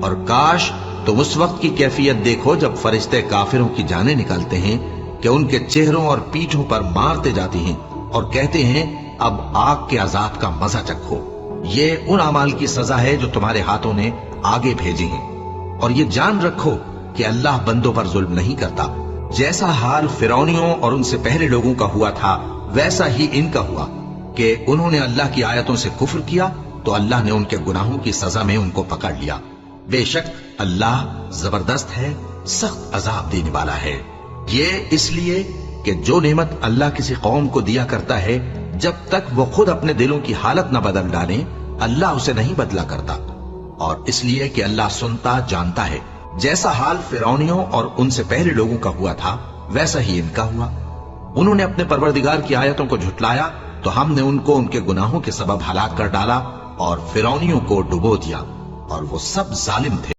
اور کاش تم اس وقت کی کیفیت دیکھو جب فرشتے کافروں کی جانیں نکالتے ہیں کہ ان کے چہروں اور پیٹھوں پر مارتے جاتے ہیں اور کہتے ہیں اب آگ کے عذاب کا مزہ چکھو۔ یہ ان اعمال کی سزا ہے جو تمہارے ہاتھوں نے آگے بھیجی ہیں، اور یہ جان رکھو کہ اللہ بندوں پر ظلم نہیں کرتا۔ جیسا حال فرعونیوں اور ان سے پہلے لوگوں کا ہوا تھا ویسا ہی ان کا ہوا کہ انہوں نے اللہ کی آیتوں سے کفر کیا تو اللہ نے ان کے گناہوں کی سزا میں ان کو پکڑ لیا۔ بے شک اللہ زبردست ہے، سخت عذاب دینے والا ہے۔ یہ اس لیے کہ جو نعمت اللہ کسی قوم کو دیا کرتا ہے جب تک وہ خود اپنے دلوں کی حالت نہ بدل ڈالیں اللہ اسے نہیں بدلا کرتا، اور اس لیے کہ اللہ سنتا جانتا ہے۔ جیسا حال فرعونیوں اور ان سے پہلے لوگوں کا ہوا تھا ویسا ہی ان کا ہوا۔ انہوں نے اپنے پروردگار کی آیتوں کو جھٹلایا تو ہم نے ان کو ان کے گناہوں کے سبب ہلاک کر ڈالا اور فرعونیوں کو ڈبو دیا، اور وہ سب ظالم تھے۔